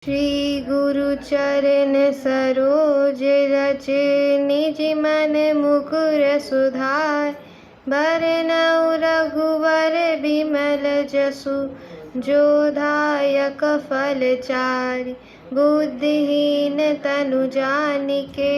श्री गुरु चरण सरोज रज निज मन मुकुर सुधार। बरनउँ रघुवर बिमल जसु जो दायक फल चारि। बुद्धिहीन तनु जानिके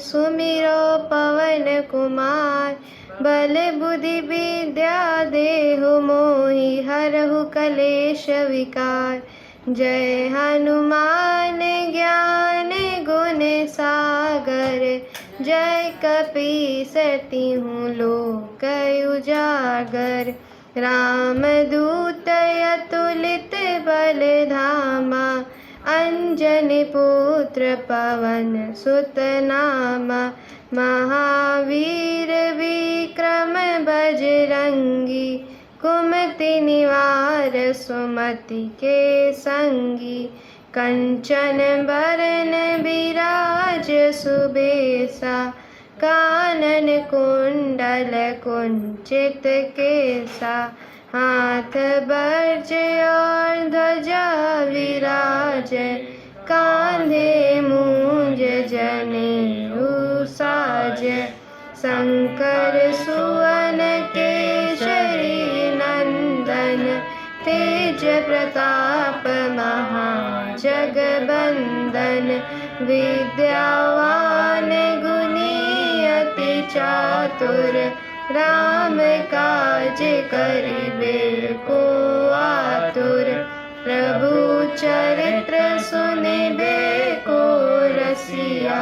सुमिरो पवन कुमार। बल बुद्धि विद्या देहु मोहि हरहु कलेश विकार। जय हनुमान ज्ञान गुण सागर। जय कपीस तिहुँ लोक उजागर। रामदूत अतुलित बल धामा। अंजनी पुत्र पवन सुत नामा। महावीर विक्रम बजरंगी। कुमति निवार सुमति के संगी। कंचन बरन बिराज सुबेसा। कानन कुंडल कुंचित केसा। हाथ वज्र और ध्वजा विराज। कांधे मूंज जनेऊ साज। शंकर सुवन केसरी नंदन। तेज प्रताप महाजगबंदन। विद्यावान गुणी अति चातुर। राम काज करिबे को आतुर। प्रभु चरित्र सुनिबे को रसिया।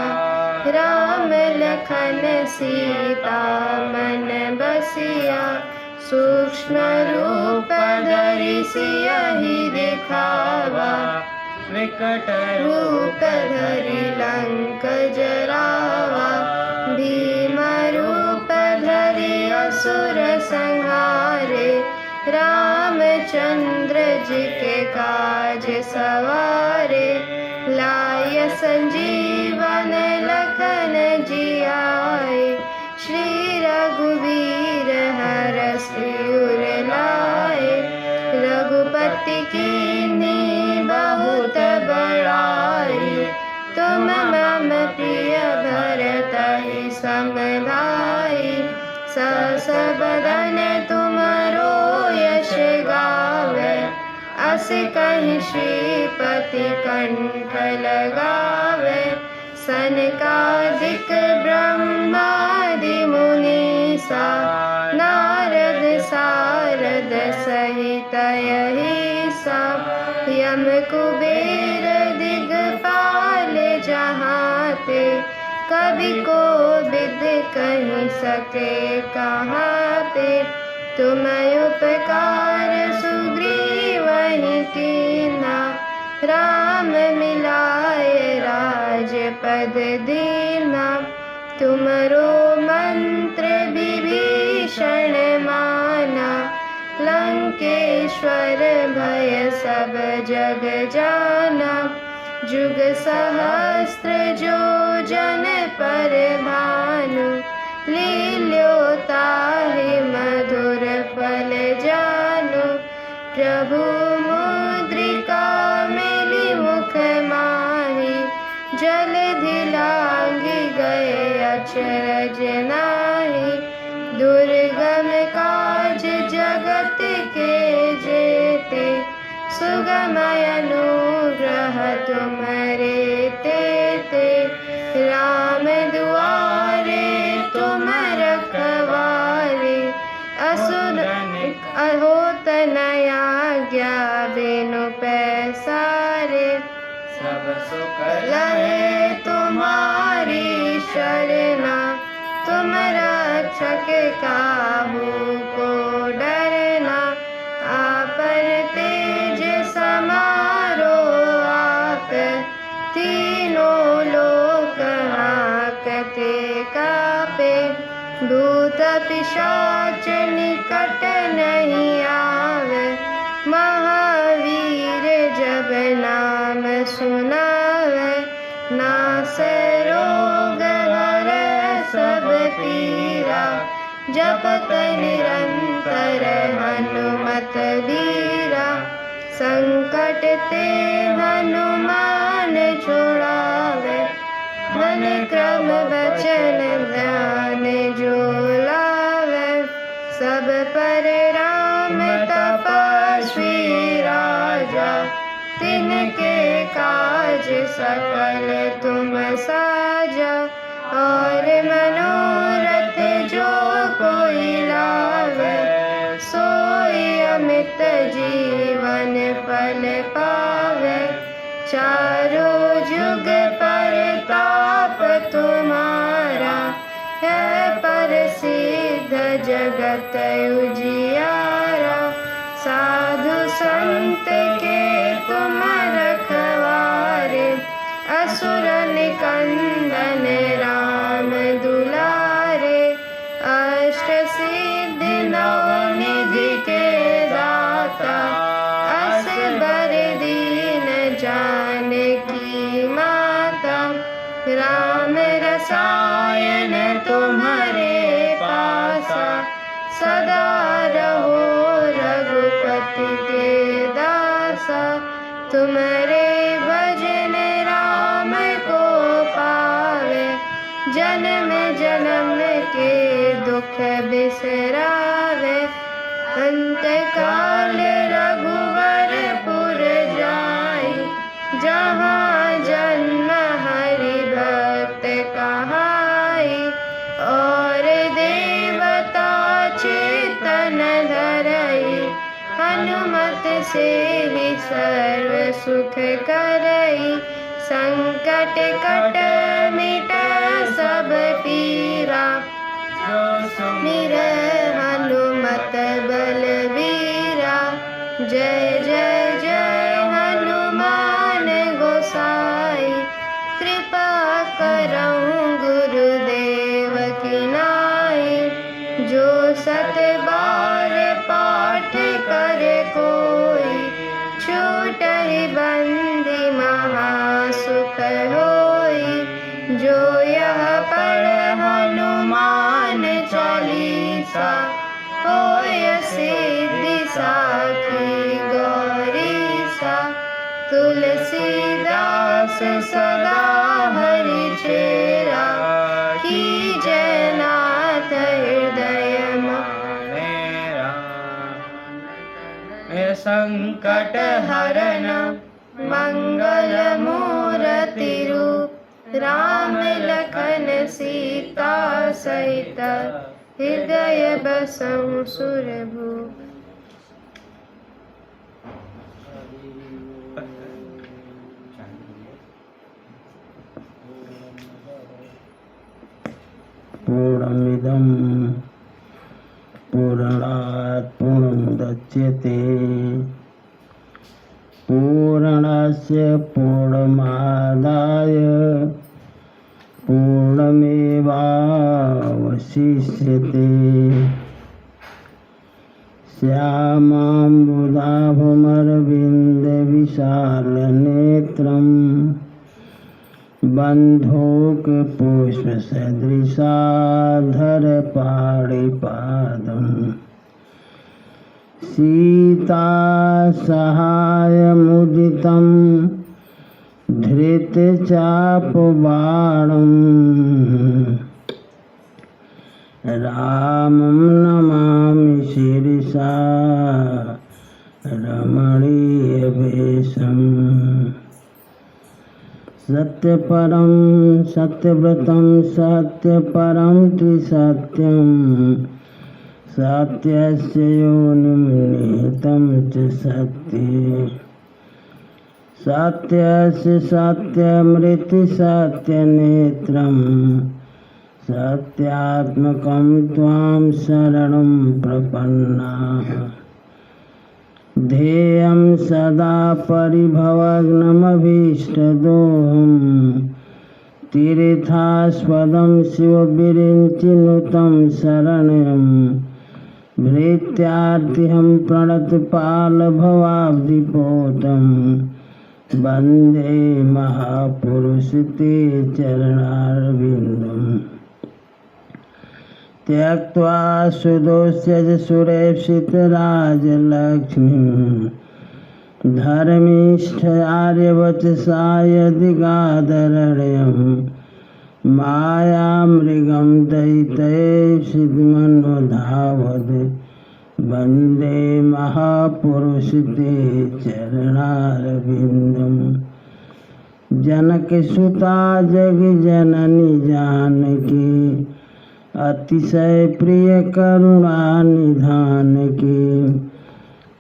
राम लखन सीता मन बसिया। सूक्ष्म रूप धरि सियहि दिखावा। विकट रूप धरि लंक जरावा। भीम रूप धरि असुर संहारे। रामचंद्र जी के काज सवारे। लाय संजीवन लखन जियाए। श्री रघुवीर हरषि उर लाए। रघुपति कीन्ही बहुत बड़ाई। तुम मम प्रिय भरतहि सम भाई। सहस बदन तुमरो यश गावे। अस कहि श्रीपति कंठ लगावे। सनकादिक ब्रह्मादि मुनीसा। नारद सारद सहित अहिसा। यम कुबेर दिगपाल जहाते। कवि कोविद कहि सके कहाते। तुम उपकार सुग्रीवहि कीन्हा। राम मिलाए राजपद दीन्हा। तुमरो मंत्र विभीषण माना। लंकेश्वर भय सब जग जाना। जुग सहस्त्र जो जन पर भानु। लील्यो ताहि मधुर फल जानु। प्रभु मुद्रिका मिली मुख माहि। जलधि लांघि गए अचरज नाहि। दुर्गम काज जगत के जेते। सुगम अनुग्रह तुम्हारे तेते। राम दुआरे तुम रखवारे। असुर होत न आज्ञा बिनु पैसारे। सब सुख लहे तुम्हारी शरणा। तुम रक्षक काहू को डरना। आपन तेज समारो आप। तीनों लोक हांकते कापे। भूत पिशाच निकट नहीं आवे। महावीर जब नाम सुनावे। नासै रोग हरै सब पीरा। जपत निरंतर हनुमत बीरा। संकट ते हनुमान छुड़ावे, मन क्रम वचन ध्यान जो लावे। सब पर राम तपस्वी राजा, तिनके काज सकल तुम साजा। और मनोरथ जो कोई लावे, सोई अमित जीवन फल पावे। चारों जुग परताप तुम्हारा, है प्रसिद्ध जगत उजियारा। साधु संत के तुम रखवारे, असुर निकंदन राम दुलारे। अष्ट सिद्धि नौ निधि के दाता, असबर दीन जानकी माता। राम रसायन तुम्हारे पासा, सदा रहो रघुपति के दासा। तुम्हारे भजन राम को पावे, जन्म जन्म के दुख बिसरावे। अंत काल रघुवरपुर जाई, जहाँ जन्म हरि भक्त कहाई। और देवता चेतन धरई, हनुमत से ही सर्व सुख करई। संकट कट मिट सब पीरा, जो सुमिर हनुमत बलवीरा। जय जय जय हनुमान गोसाई, कृपा करऊं गुरुदेव की नाई। जो सत बार पाठ करे कोई, छूटहि बंदी महासुख होई। जो यह पढ़ हनुमान चालीसा, होय सिद्धि साखी गौरीसा। तुलसीदास सदा हरि चेरा, कीजय नाथ हृदय मेरा। संकट हरन मंगल मूर्ति रूप, राम लखन सीता सहित हृदय बसहु सुरभूप। पूर्णमिदं पूर्णात् पूर्णमुदच्यते, पूर्णस्य पूर्णमादाय पूर्णमेवावशिष्यते। श्यामां बुधाभुमरविन्दविशालनेत्रं, बन्धूकपुष्पसदृशाधरपाणिपादं। सीतासहायमुदितं धृतचापबाणं, रामं नमामि शिरसा रमणीयवेषम्। सत्यपरं सत्यव्रतं सत्यपरं त्रिसत्यं, सत्यस्य योनिं निहितं च सत्ये। सत्यस्य सत्यमृति सत्यनेत्रं, सत्यात्मकं त्वां शरणं प्रपन्नाः। ध्येयं सदा परिभवग्नमभीष्टदोहं, तीर्थास्पदं शिवविरिञ्चिनुतं शरणं। भृत्यार्तिहं प्रणतपालभवाब्धिपोतं, वन्दे महापुरुष ते चरणारविन्दम्। त्यक्त्वा सुदोष्यज सुरेप्सितराजलक्ष्मीं, धर्मिष्ठ आर्यवचसायदिगादरण्यं मायामृगं दैतैषिद्मनुधावद् वन्दे महापुरुष ते चरणारविन्दम्। जनकसुता जग जननी जानकी अतिशय प्रिय करुणा निधान की।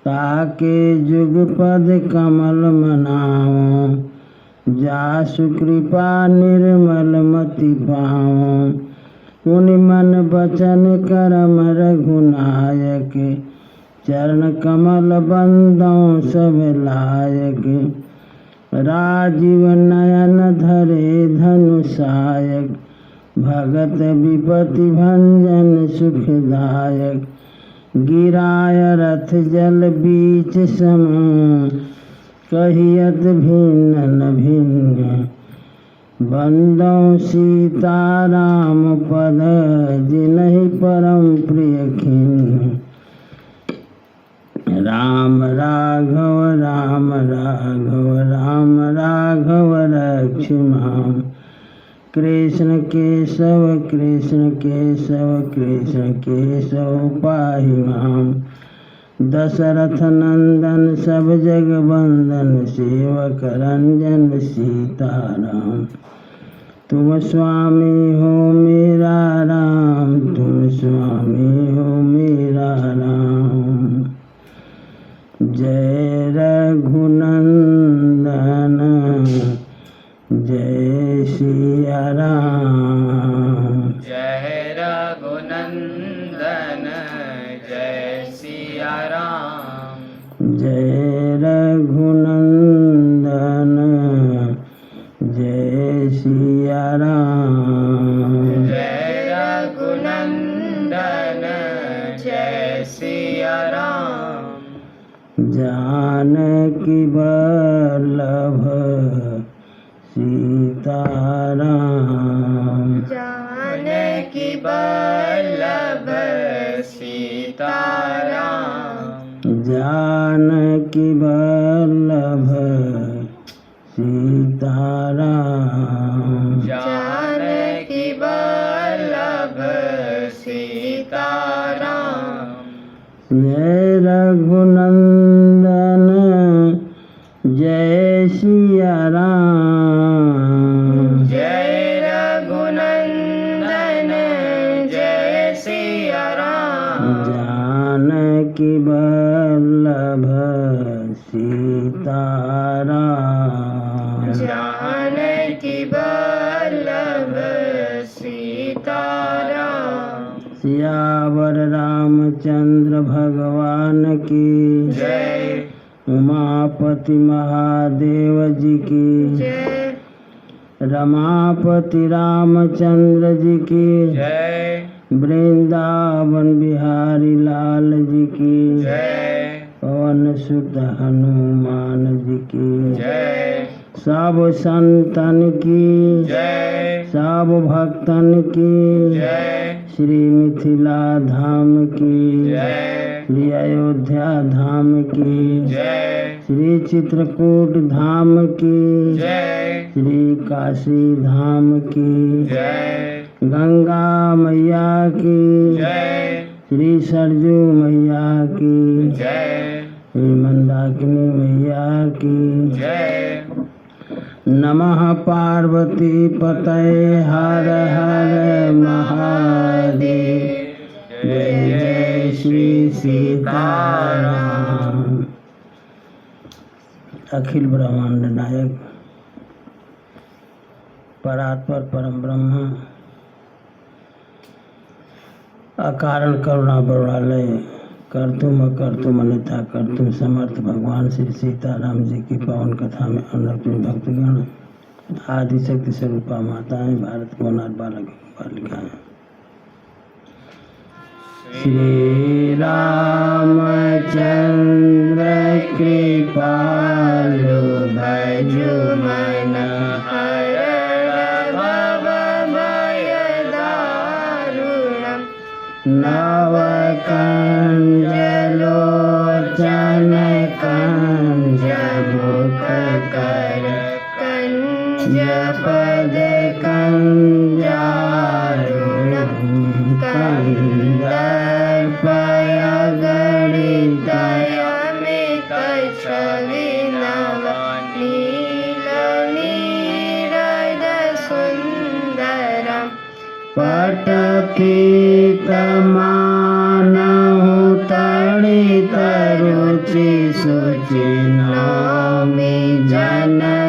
ताके जुगपद कमल मनाओ जासु कृपा निर्मल मति पाओ। पुनि मन बचन करम रघुनायक चरण कमल बंदो सब लायक। राजीव नयन धरे धनुषायक भगत विपति भंजन सुखदायक। गिराय रथ जल बीच सम कहियत भिन्न न भिन्न। बंदो सीताराम पद जिनहि परम प्रिय खिन्न। राम राघव राम राघव राम राघव रक्ष माम। कृष्ण केशव कृष्ण केशव कृष्ण केशव पाहि माम। दशरथ नंदन सब जग वंदन सेवक रंजन सीताराम। तुम स्वामी हो मेरा राम तुम स्वामी हो मेरा राम। जय रघुनंदन जय सिया राम। जय रघुनंदन जय सिया राम। जय रघुनंदन जय सिया राम। जय रघुनंदन जय सिया राम। जानकी वल्लभ सीताराम। जानकी वल्लभ सीताराम। जानकी वल्लभ सीताराम। जानकी वल्लभ सीताराम। जय रघुनंदन जय सिया राम। जय रघुनंदन जय सिया राम। जानकी वल्लभ सीताराम। जानकी वल्लभ सीताराम। सियावर रामचंद्र भगवान की जय। उमापति महादेव जी की जय। रमापति रामचंद्र जी की जय। वृंदावन बिहारी लाल जी की जय। पवन सुत हनुमान जी की जय। सब संतन की जय। सब भक्तन की जय। श्री मिथिला धाम की जय। श्री अयोध्या धाम की जय। श्री चित्रकूट धाम की जय। श्री काशी धाम की जय। गंगा मैया की जय। श्री सरजू मैया की जय। श्री मंदाकिनी मैया की जय। नमः पार्वती पतये हर हर महादेव। जय जय श्री सीताराम। अखिल ब्रह्मांड नायक परात्पर परम ब्रह्म अकारण करुणा बरुणालय कर्तुम अकर्तुम अन्यथा कर्तुम समर्थ भगवान श्री सीताराम जी की पावन कथा में अनुरक्त भक्तगण आदि शक्ति स्वरूपा माताएं भारत को अनाथ बालक बालिकाएं। श्री रामचंद्र कृपालु भजु मन हरण भव भय दारुणम्। नव कंज लोचन कंज जपद कंजारुणं कंदर्पय गणितयमितच्छविनवनीलनीरदसुन्दरं पटपीतमानहु तडितरुचिशुचिनौमि जनकसुतावरं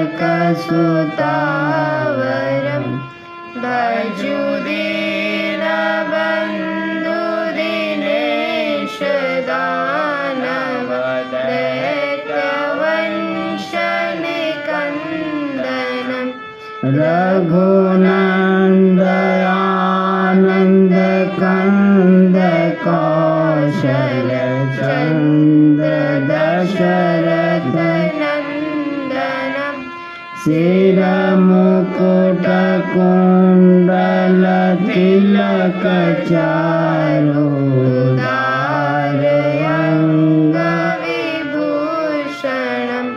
भजुदीनबन्धुदीनेशदानवदैत्यवंशनिकन्दनं रघुनन्दयानन्दकन्दकौशलचन्द्रदशरथनन्दनं शिरमुकुटकुण्डलतिलकचारुदारयङ्गविभूषणम्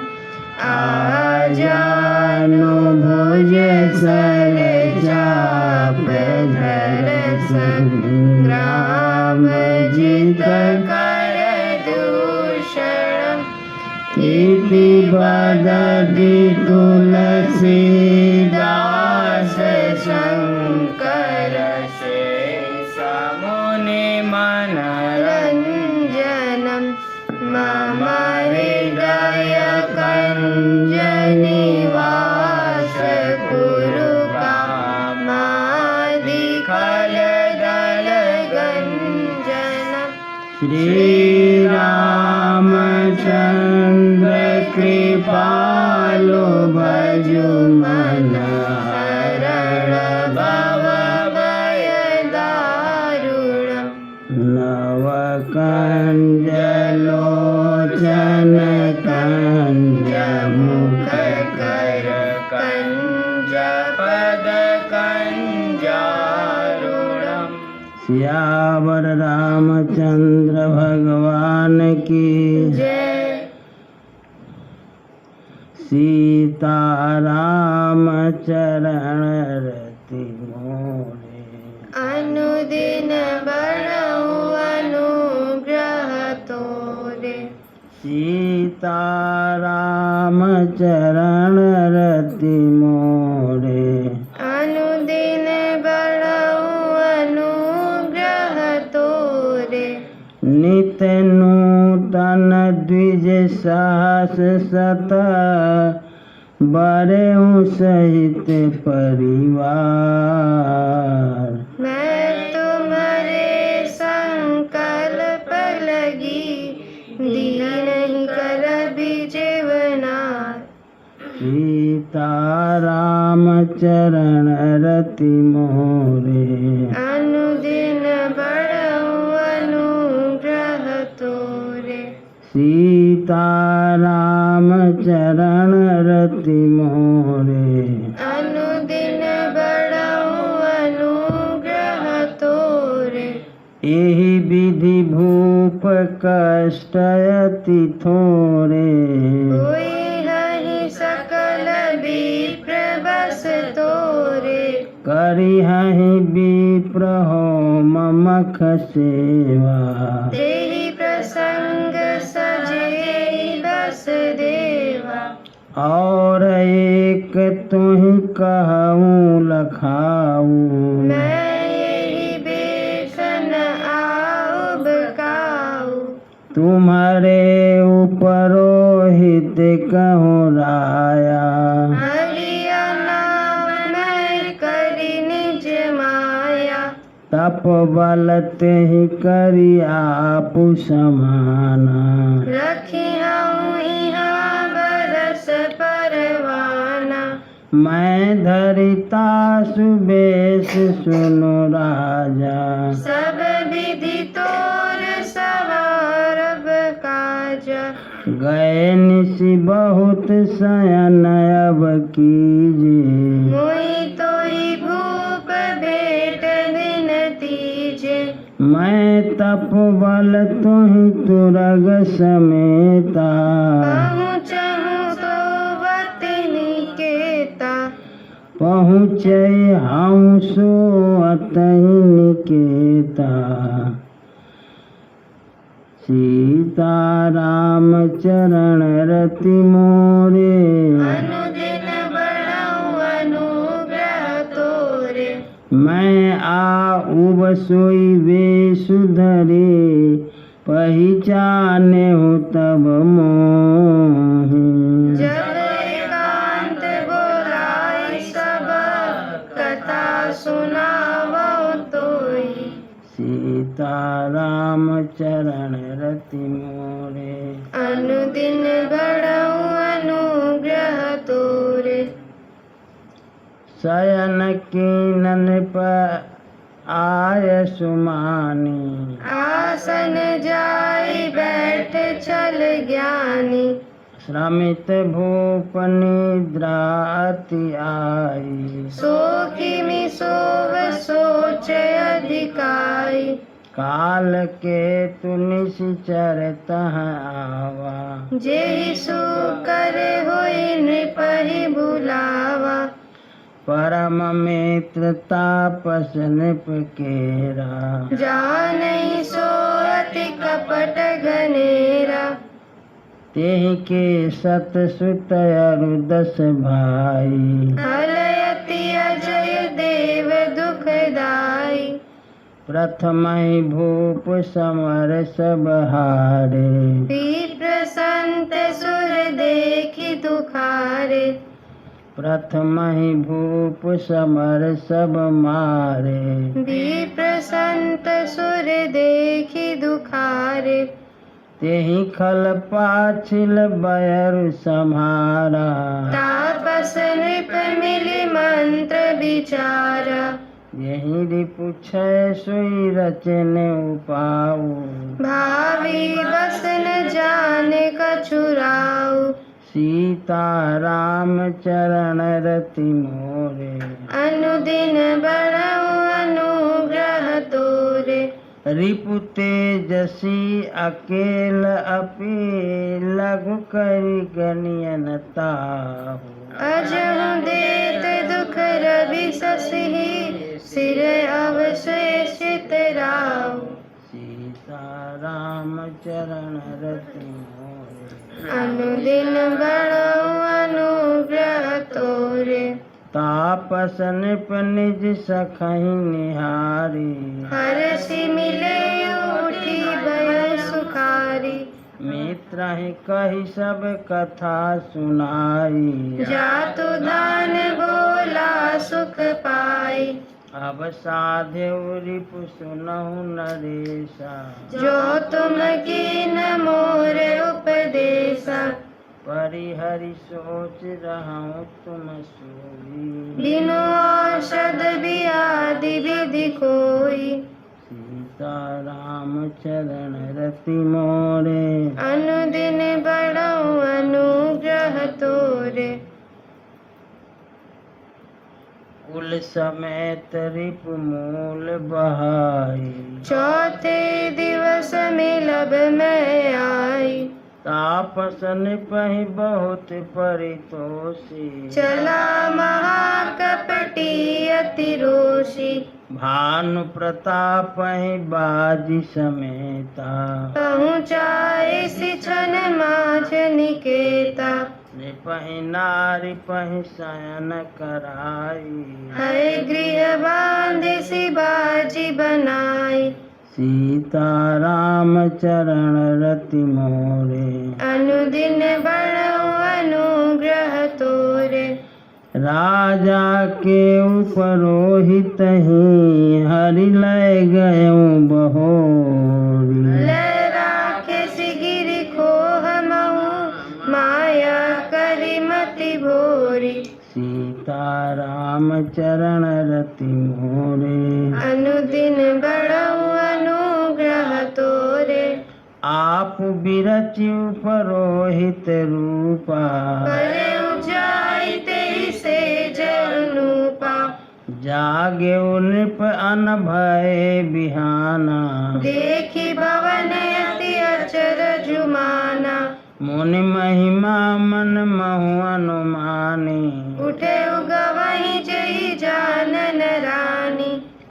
आजानुभुज सरचापधर सङ्ग्रामजितकरदूषणम् इति वदति तुलसीदास शङ्कर शेषमुनिमनरञ्जनं मम हृदयकञ्जनिवास कुरु कामादिखलदलगञ्जनं श्रीरामचन्द्र कृपालु भजु मन हरण भवभयदारुणं नवकञ्जलोचन कञ्जमुखकर कञ्जपदकञ्जारुणम् सियावर रामचंद्र भगवान की जय। सीताराम चरण रति मोरे अनुदिन बड़ऊ अनुग्रह तोरे सीताराम चरण रति मोरे अनुदिन बड़ऊ अनुग्रह तोरे नित नूतन द्विज सहस सत बरेऊ सहित परिवार मैं तुम्हारे संकल्प लगी दीन कर जीवनार सीताराम चरण रति मोरे अनुदिन बड़ऊ अनुग्रह तोरे सीताराम चरण रति मोरे अनुदिन बड़ऊ अनुग्रह तोरे एहि विधि भूप कष्ट अति थोरे कोई हहि सकल विप्र बस तोरे करिहहि विप्र हो ममख सेवा तेहि प्रसंग सजे बस देवा और एक तुहि कहूँ लखाऊँ मैं यही बेसन आउब काऊ तुम्हारे उपरोहित कहूँ राया हरिया नाम मैं करी निज माया तप बल तेहि करी आपु समाना रखी हूँ यहाँ बरस परवाना मैं धरिता सुबेश सुनु राजा सब विधि तोर सवारब काजा गए निशि बहुत शयन अब कीजे मोहि तोहि भूप भेट दिन तीजे मैं तप बल तुहि तुरग समेता पहुँचहूँ तो वतनी केता पहुँचे हम सो अतहि निकेता। सीता राम चरण रति मोरे, अनुदिन बढ़ाऊं अनुग्रह तोरे। मैं आऊब सोई वेशु धरे, पहचाने हो तब मोहि। जब एकांत बोलाई सब कथा सुनावो तोई। सीता राम चरण रति मोरे, अनुदिन बढ़ाऊं अनुग्रह तोरे। शयन कीनन पर आय सुमानी, आसन जाई बैठ चल ज्ञानी। श्रमित भूप निद्रा अति आई, सो किमि सोव सोच अधिकाई। काल के तु निश्चर तह आवा, जेहि सु करे होई नृपहि बुलावा। परम मित्र तापस नृप केरा, जानहि सो अति कपट घनेरा। तेहि के सत सुत अरु दस भाई, हलयति अजय देव दुखदाई। प्रथम ही भूप समर सब हारे, विप्र संत सुर देखि दुखारे। प्रथम ही भूप समर सब मारे, विप्र संत सुर देखि दुखारे। तेहि खल पाछिल बयरु सम्हारा, तापस नृप मिलि मंत्र विचारा। यही रिपुछय सोई रचन उपाऊ, भावी बसन जाने कछुराऊ। सीता राम चरण रति मोरे, अनुदिन बढ़ाऊं अनुग्रह तोरे। रिपु तेजसी अकेल अपि, लघु करि गनियन ताहु। अजहु देत दुख रवि शशि, सिर अवशेषित राहु। सीता राम चरण रति मोरे, अनुदिन बढ़ाऊं अनुग्रह तोरे। तापस नृप निज सखहि निहारी, हरषि मिले उठी भय सुखारी। मित्र ही कही सब कथा सुनाई, जातु दान बोला सुख पाई। अब साधेउ रिपु सुनहु नरेशा, जो तुम कीन मोर उपदेशा। परिहरि सोच रहूं तुम सोई, बिनु औषध बियादि विधि कोई। सीता राम चरण रति मोरे, अनुदिन बढ़ाऊं अनुग्रह तोरे। कुल समेत रिपु मूल बहाई, चौथे दिवस मिलब मैं आई। तापस निपहि बहुत परितोषी, चला महाकपटी अति रोषी। भानु प्रताप ही बाजी समेता, पहुँचाए सिछन माझ निकेता। निपहि नारी पहि शयन कराई, है गृह बांधे शिवाजी बनाई। सीता राम चरण रति मोरे, अनुदिन बढ़ाऊं अनुग्रह तोरे। राजा के उपरोहित ही, हरि लय गयऊँ बहोरी। लय राखे सिगिरि खोह महु, माया करि मति भोरी। सीता राम चरण रति मोरे, अनुदिन बढ़ाऊं अनुग्रह तोरे। आप बिरचि उपरोहित रूपा, करे उजाई तेहि सेज अनुपा। जागे नृप अनभय बिहाना, देखी भवन अति अचरज माना। मुनि महिमा मन महु अनुमानी, उठे उगवहि जे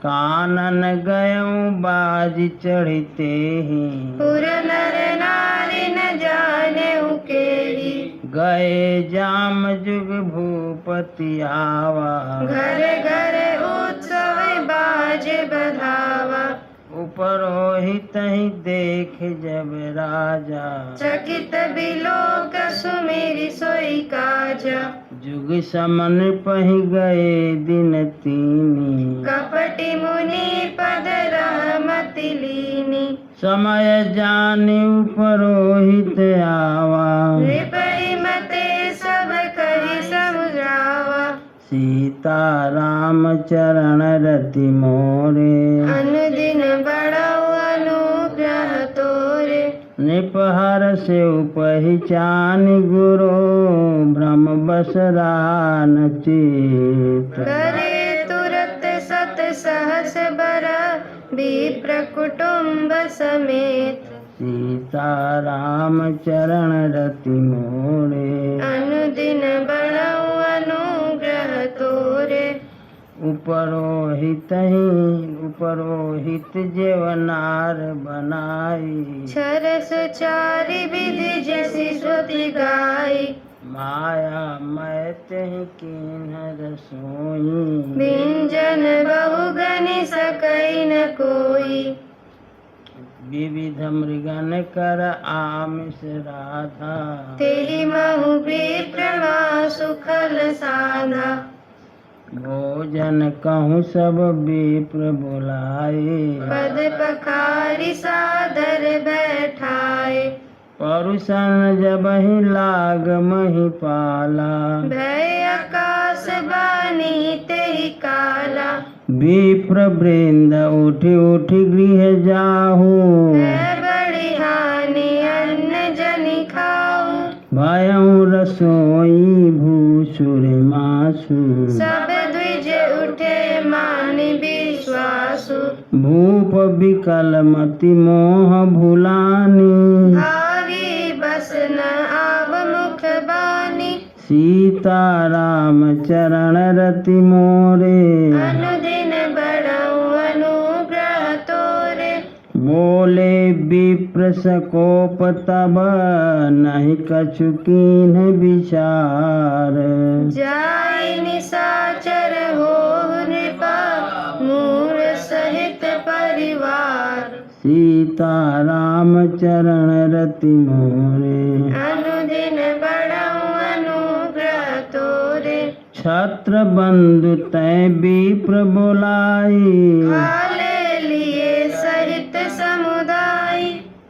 कानन गयऊँ बाज चढ़ते ही, पुर नर नारी न जाने उकेरी, गए जाम जुग भूपति आवा, घर घर उत्सव बाज बधावा, उपरोहित ही देख जब राजा, चकित बिलोक सुमेरी सोई काजा, जुग समन पहि गए दिन तीनी, कपटि मुनि पद रहमति लीनी, समय जानि उपरोहित आवा, नृपहि मते सब कहि समुझावा, सीता राम चरण रति मोरे, अनुदिन बढ़ऊ अनुग्रह तोरे, नृपहर से पहचान गुरो, ब्रह्म बस रान चित, करे तुरत सत सहस बर, विप्र कुटुम्ब समेत, सीता राम चरण रति मोरे, अनुदिन बढ़ऊ अनुग्रह तोरे, उपरोहित जेवनार बनाई, छरस चारि विधि जैसी श्रुति गाई, माया मैते कीन्ह रसोई, व्यंजन बहुगनि सकई न कोई, विविध मृगन कर आमिष राधा, तेहि महु विप्रमा सुखल साधा, भोजन कहूँ सब विप्र बुलाए, पद पखारी सादर बैठाए, परुषन जब ही लाग मही पाला, भय आकाश बानी तेहि काला, विप्र वृंद उठी उठी गृह जाहू, है बड़ी हानि अन्न जनि खाऊ, भयऊ रसोई भूसुर मासु, सब द्विज उठे मानि विश्वासु, भूप विकल मति मोह भुलानी, आवी बस न आव मुख बानी, सीता राम चरण रति मोरे, अनुदिन बढ़ऊ अनुग्रह तोरे, बोले विप्र सकोप तब नहीं कछु कीन्ह विचार, जाई निशाचर होहु नृपा, मूर सहित परिवार, सीता राम चरण रति मोरे, अनुदिन बढ़ऊ अनुग्रह तोरे, छत्र बंधु तय विप्र बोलाई, काले लिए सहित समुदाय,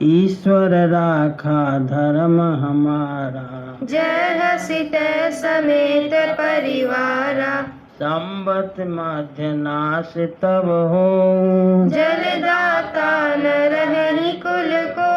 ईश्वर राखा धर्म हमारा, जय हसित समेत परिवारा, संबत मध्य नाश तब हो, जलदाता न रहनि कुल को,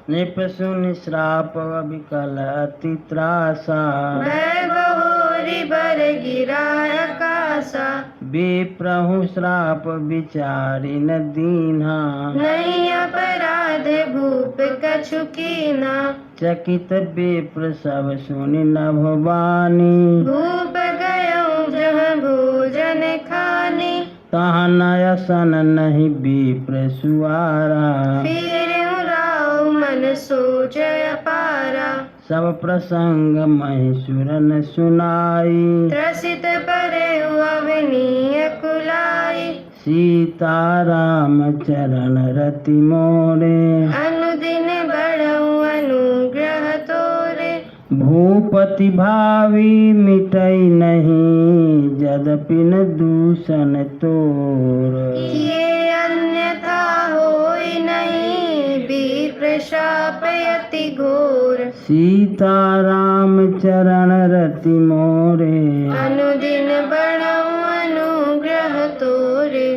नृप सुनि श्राप विकल अति त्रासा, भय बहोरी बर गिरा आकाशा, विप्रहु श्राप विचारि न दीन्हा, नहीं अपराध भूप कछु कीना, चकित विप्र सब सुनि नभ बानी, भूप गयऊँ जहाँ भोजन खानी, तहाँ नयसन नहीं विप्र सुआरा, फिरऊँ राव मन सोच अपारा, सब प्रसंग महिषुर न सुनाई, त्रसित परे अवनीय कुलाई, सीता राम चरण रति मोरे, अनुदिन बढ़ऊ अनुग्रह तोरे, भूपति भावी मिटई नहीं, यद्यपि न दूषण तोर, ये अन्यथा होई नहीं, विप्र शाप अति घोर, सीता राम चरण रति मोरे, अनुदिन बढ़ऊ अनुग्रह तोरे,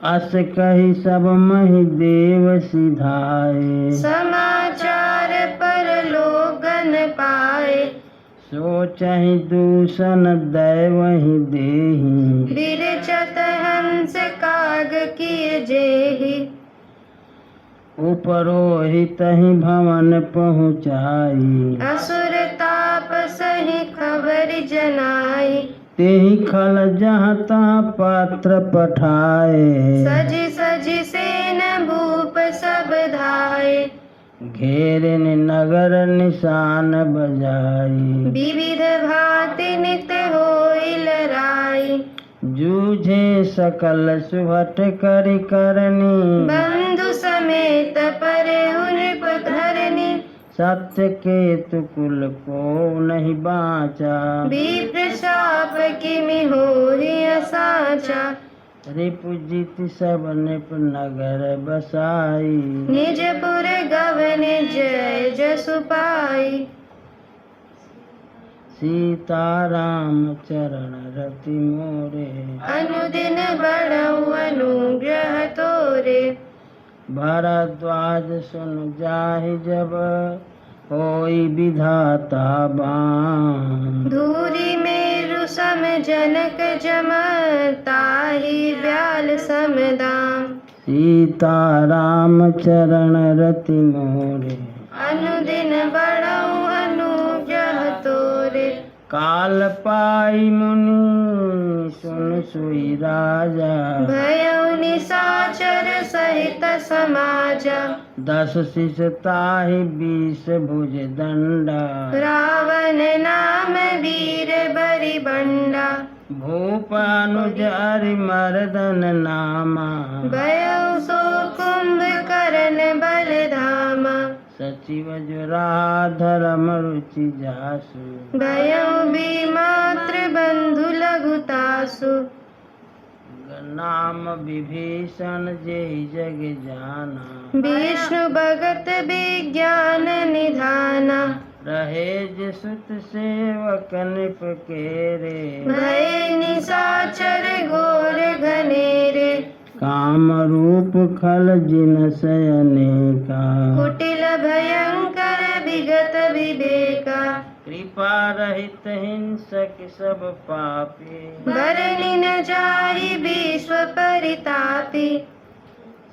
अस कही सब महि देव सिधाए, समाचार पर लोगन पाए, सोचहि दूषण दैवहि देहि, विरचत हंस काग किए जेहि, उपरोहित ही भवन पहुँचाई, असुर ताप सही खबर जनाई, तेहि खल जहाँ तहाँ पात्र पठाए सजी सजी सेन भूप सब धाये घेरे नगर निशान बजाई विविध भांति नित होई लड़ाई जूझे सकल सुभट करि करनी बंधु समेत परे नृप धरनी सत्य केतु कुल को नहीं बाचा विप्र शाप किमि होई साचा रिपुजित सब नृप नगर बसाई निज पुर गवन जय जसु पाई सीताराम चरण रति मोरे अनुदिन बढ़ऊ अनुग्रह तोरे भारद्वाज सुन जाहि जब होई विधाता बाम धूरी मेरु सम जनक जम ताहि व्याल समदाम सीताराम चरण रति मोरे अनुदिन बढ़ऊ अनुग्रह तोरे काल पाई मुनि सुन सुई राजा भयउ निशाचर सहित समाजा 10 शिष ताहि 20 भुज दंडा रावण नाम वीर बरि बंडा भूप अनुज हरि मर्दन नामा भयउ सो कुंभकर्ण बल धामा सचिव धर्म रुचि जासु भयउ विमात्र बंधु लघुतासु नाम विभीषण जेहि जग जाना विष्णु भगत विज्ञान निधाना रहे जे सुत सेवक नृप केरे भय निशाचर घोर घनेरे काम रूप खल जिन सयनेका कुटिल भयंकर विगत विवेका कृपा रहित हिंसक सब पापी बरनि न जाहि विश्व परितापी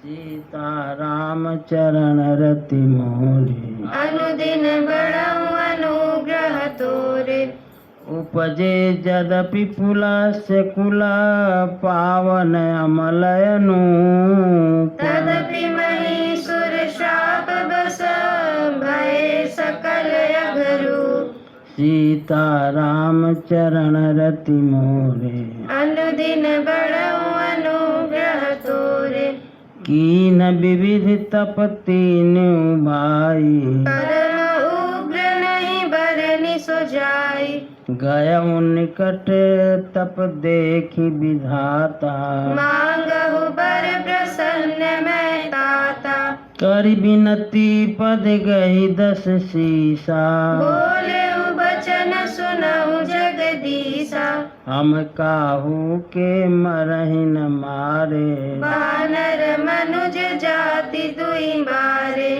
सीताराम चरण रति मोरे अनुदिन बढ़ऊ अनुग्रह तोरे उपजे जदपि पुलस्य कुल पावन अमलयनु तदपि महीसुर शाप बस भय सकल अघरू सीताराम चरण रति मोरे अनुदिन बढ़ऊ अनुग्रह तोरे कीन विविध तप तीनु भाई परम उग्र नहीं बरनि सुजाई गयउ निकट तप देखि विधाता मांगहु बर प्रसन्न मैं ताता करि बिनती पद गही 10 शीसा बोले बचन सुनहु जगदीसा हम काहू के मरहि न मारे वानर मनुज जाति दुई बारे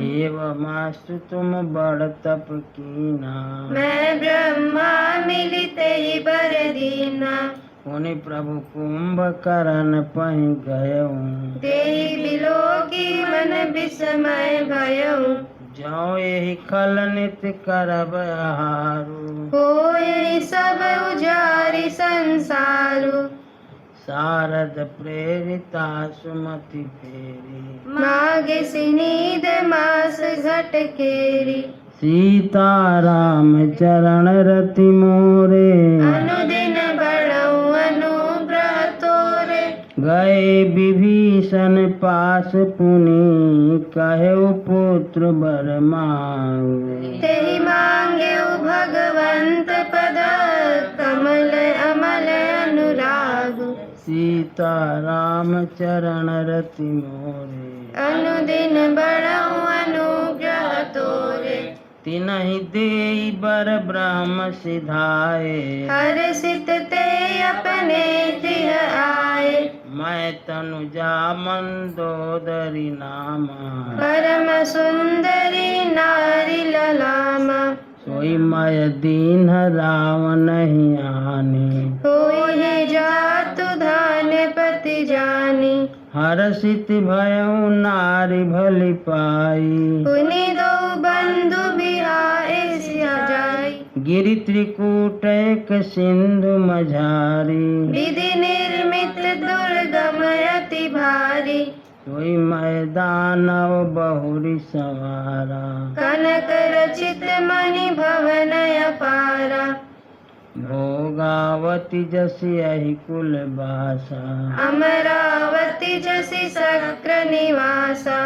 एवमास्तु तुम बड़ तप कीना मैं ब्रह्मा मिलिते ही बर दीना पुनि प्रभु कुंभकर्ण पहि गयऊ देहि बिलो की मन विस्मय भयऊ जौ एहि खल नित करब आहारू होय सब उजारि संसारु शारद प्रेरिता सुमति फेरी मागे सिनीद मास घट केरी सीताराम चरण रति मोरे अनुदिन बढ़ऊ अनुग्रह तोरे गए विभीषण पास पुनि कहेउ पुत्र बर मांगे तेहि मांगे भगवंत पद कमल अमल अनुराग सीताराम चरण रति मोरे अनुदिन बढ़ऊ अनुग्रह तोरे तिनहि देई बर ब्रह्म सिधाए हर्षित ते अपने गृह आए मैं तनुजा मंदोदरी नामा परम सुंदरी नारी ललामा सोई मय दीन रावण नहीं आने होय जातु धान पति जानी हर्षित भयउ नारी भली पाई पुनि दो बंधु बिहाए सिया जाई गिरि त्रिकूट एक सिंधु मझारी, विधि निर्मित दुर्गम अति भारी, सोई मैदान बहुरी सवारा, कनक रचित मणि भवन अपारा, भोगावती जसि यही कुल बासा, अमरावती जसि शक्र निवासा,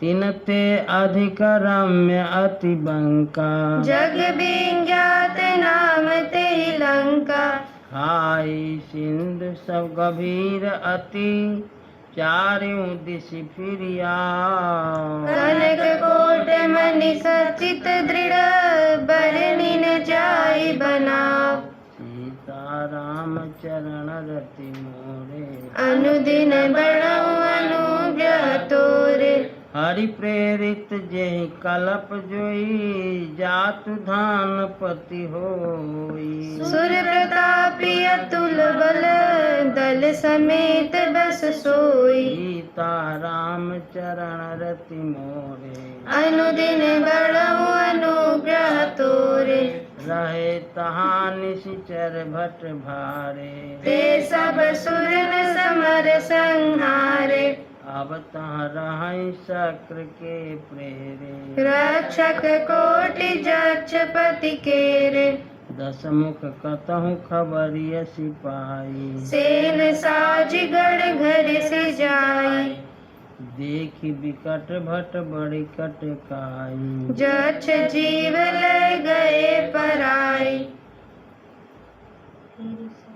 तिनते अधिक रम्य अति बंका, जग विख्यात नाम ते लंका, खाई सिंधु सब गभीर अति, चारों दिश फिरिया, कनक कोट मणि सचित दृढ़, बरनी न जाई बनाव, सीता राम चरण रति मोरे, अनुदिन बढ़ऊ अनुग्रह तोरे, हरि प्रेरित जेहि कलप जोई, जातु धान पति होई, सुर प्रतापी अतुल बल, दल समेत बस सोई, सीता राम चरण रति मोरे, अनुदिन बढ़ऊ अनुग्रह तोरे, रहे तहाँ निशिचर भट भारे, ते सब सुर न समर संहारे, अब तहाँ रहि शक्र के प्रेरे, रक्षक कोटि जक्ष पति केरे, दस मुख कतहु खबरिय सिपाही, सेन साज गढ़ घर से जाई, देखी विकट भट बड़ी कटकाई, जक्ष जीव ले गए पराई,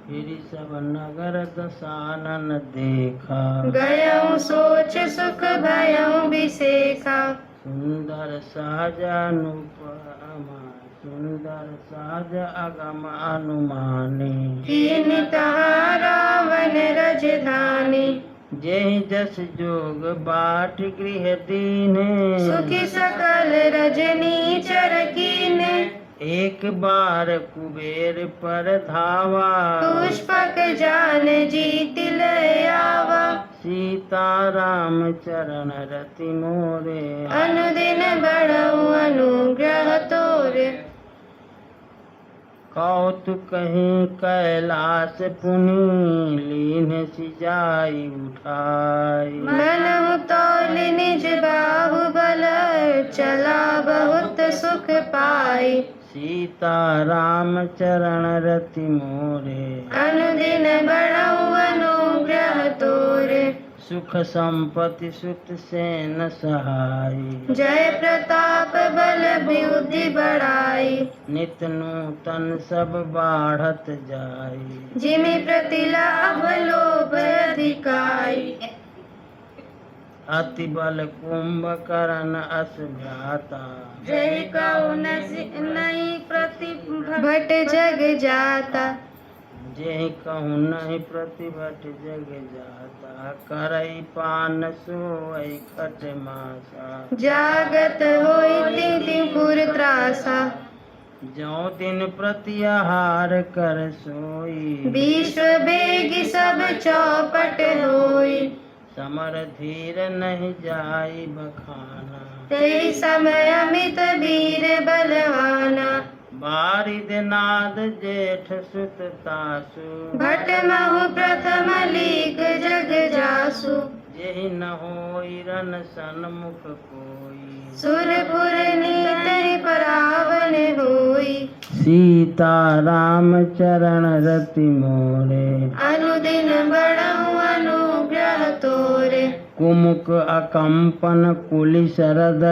फिर सब नगर दसानन देखा, गयऊँ सोच सुख भयऊँ विसेखा, सुंदर सहज अनुपमा, सुंदर सहज अगम अनुमानी, कीन तहाँ रावण राजधानी, जेहि जस जोग बाट गृह दीने, सुखी सकल रजनी चर कीने, एक बार कुबेर पर धावा, पुष्पक जान जीत ले आवा, सीता राम चरण रति मोरे, अनुदिन बढ़ऊ अनुग्रह तोरे, कौतुक कहीं कैलाश पुनि, लीन सिजाई उठाई, मनहु तौल निज बाहुबल, चला बहुत सुख पाई, सीता राम चरण रति मोरे, अनुदिन बढ़ऊ अनुग्रह तोरे, सुख संपत्ति सुत सेन सहाई, जय प्रताप बल बुद्धि बढ़ाई, नित नूतन सब बाढ़त जाई, जिमि प्रति लाभ लोभ अधिकाई, अति बल कुंभकर्ण अस भ्राता, जय कहो नहीं प्रति भट जग जाता, जेहि कहूँ नहीं प्रतिभट जग जाता, करई पान सोई खट मासा, जागत होई तिपुर त्रासा, जो दिन प्रति आहार कर सोई, विश्व बेग सब चौपट होई, समर धीर नहीं जाई बखाना, तेई समय अमित वीर बलवाना, बारिद नाद जेठ सुत तासु, भट महु प्रथम लीक जग जासु, जेहि न होई रन सन्मुख कोई, सुरपुर नीति परावन होई, सीता राम चरण रति मोरे, अनुदिन बढ़ऊ अनुग्रह तोरे, कुमुक अकंपन कुलि शरद,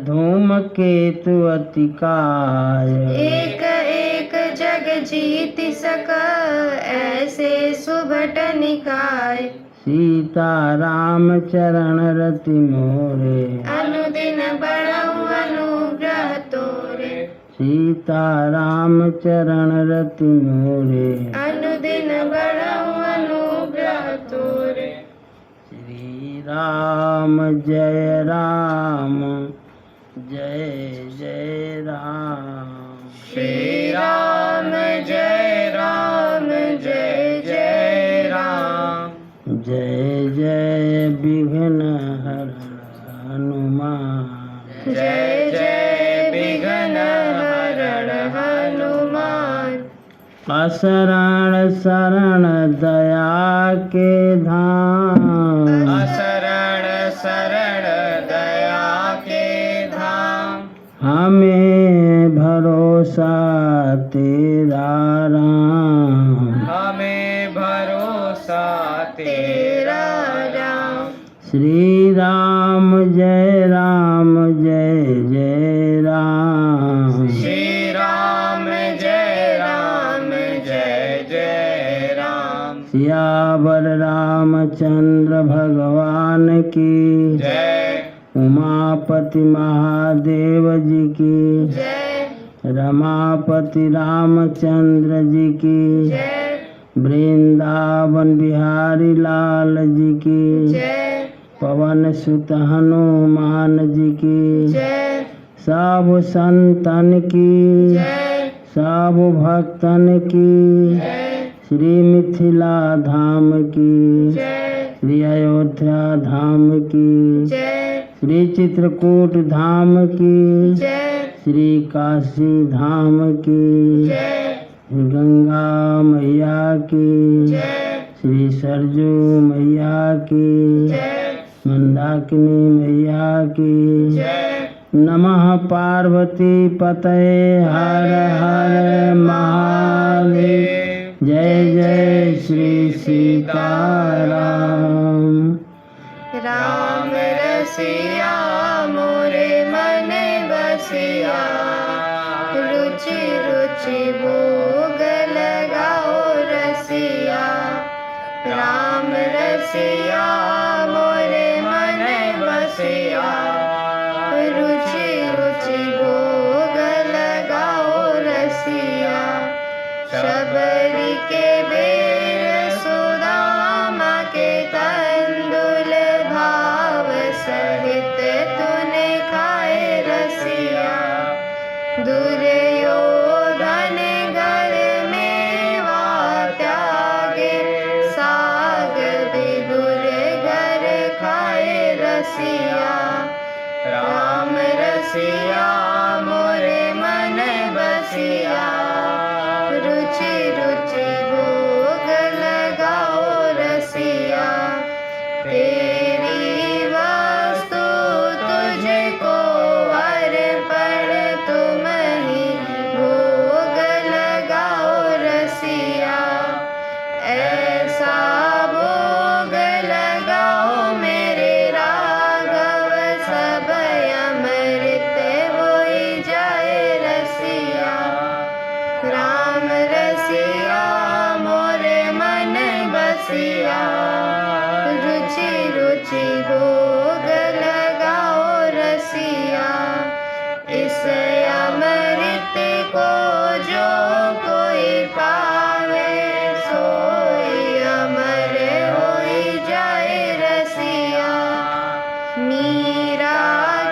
धूम केतु अतिकाय, एक एक जग जीत सक, ऐसे सुभट निकाय, सीता राम चरण रति मोरे, अनुदिन बढ़ऊ अनुग्रह तोरे, सीता राम चरण रति मोरे, अनुदिन बढ़ऊ अनुग्रह तोरे, श्री राम जय राम, जय जय राम, श्री राम जय राम, जय जय राम, जय जय विघ्न हरण हनुमान, जय जय विघ्न हरण हनुमान। असरण शरण दया के धाम, असरण शरण दया के धाम, हमें भरोसा तेरा राम, हमें भरोसा तेरा राम। श्री राम जय जय राम, श्री राम जय जय राम। सियावर रामचंद्र भगवान की जय, उमापति महादेव जी की जय, रमापति रामचंद्र जी की जय, वृंदावन बिहारी लाल जी की जय, पवन सुत हनुमान जी की जय, सब संतन की जय, सब भक्तन की जय, श्री मिथिला धाम की जय, श्री अयोध्या धाम की जय, श्री चित्रकूट धाम की जय, श्री काशी धाम की जय, गंगा मैया की जय, श्री सरजू मैया की जय, मंदाकिनी मैया की जय। नमः पार्वती पतये हर हर महादेव। जय जय श्री सीताराम। राम रसिया मोरे मन बसिया, रुचि रुचि भोग लगाओ रसिया। राम रसिया मोरे मन बसिया, रुचि रुचि भोग लगाओ रसिया। शबरी के बेर सुदामा के तंदुल, भाव सहित तूने खाए रसिया। दुर्योधन घर में त्यागे, साग विदुर घर खाए रसिया। राम रसिया मोरे मन बसिया, रुचि रुचि भोग लगाओ रसिया। तेरी वस्तु तुझको अर्पण, तुम ही भोग लगाओ रसिया। ऐसा भोग लगाओ मेरे राघव, सब अमृत होई जाए रसिया। राम रसिया मोरे मन बसिया, रुचि रुचि भोग लगाओ रसिया। इस अमृत को जो कोई पावे, सोई अमर होई जाए रसिया। मीरा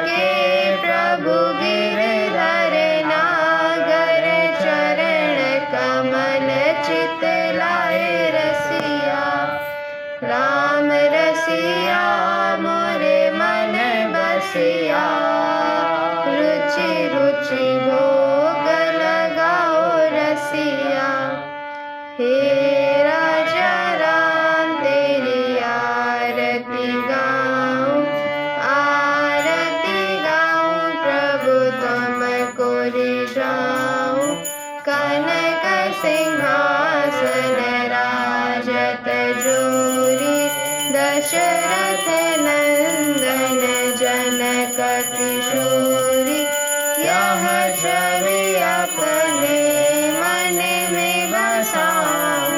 के प्रभु गिरधर नागर, चरण कमल चित लाए रसिया। राम रसिया मोरे मन बसिया, रुचि रुचि भोग लगाओ रसिया। हे राजा राम तेरी आरती गाऊं, आरती गाऊं, प्रभु तुमको रिझाऊं। कनक सिंहासन राजत जोरी, दशरथ नंदन जनक किशोरी। यह छवि अपने मन में बसाऊं,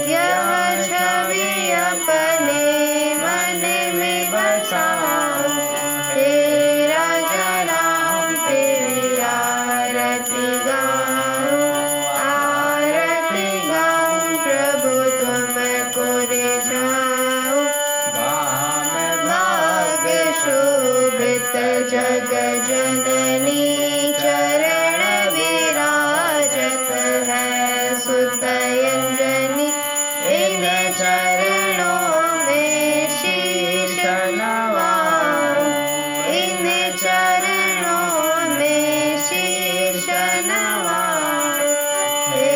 यह छवि अपने मन में बसाऊं। हे राजा राम तेरी आरती गाऊं, आरती गाऊं, प्रभु तुमको रिझाऊं। भाग शोभित जग जननी, चरण विराजत है सुत अंजनी। इन चरणों में शीश नवाऊं, इन चरणों में शीश नवाऊं। हे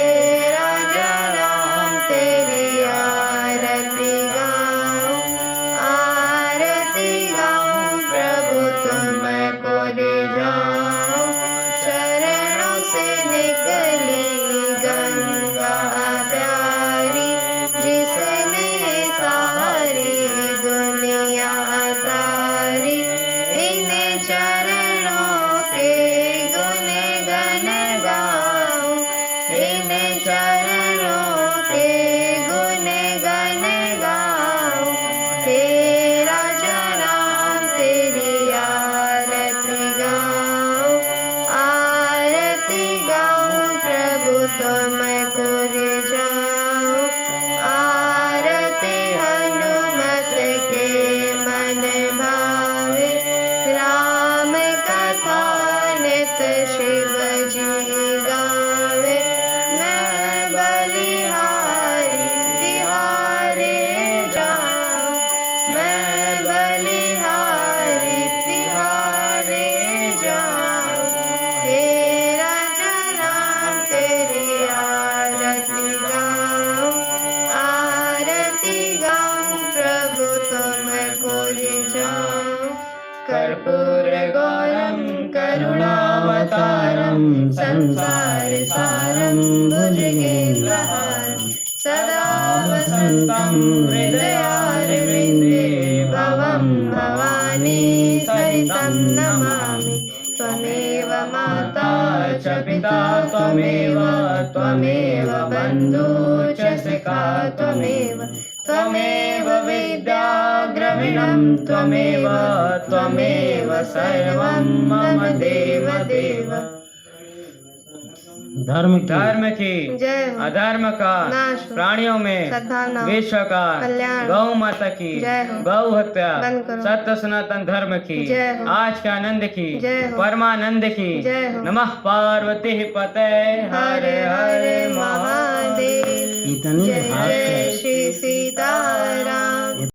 सारं संसारसारं भुजगेन्द्रहारं सदा वसन्तं हृदयारविन्दे भवं भवानी सहितं नमामि त्वमेव माता च पिता त्वमेव बन्धु च सखा त्वमेव विद्या द्रविणं त्वमेव सर्वं मम देव धर्म की जय हो। अधर्म का नाश हो। प्राणियों में सद्भावना हो। विश्व का कल्याण। गौ माता की जय हो। गौ हत्या बंद करो। सत्य सनातन धर्म की जय हो। आज के आनंद की जय हो। परमानंद की जय हो। नमः पार्वती पते हरे हरे महादेव इतनी जय भाग जय है। श्री सीताराम।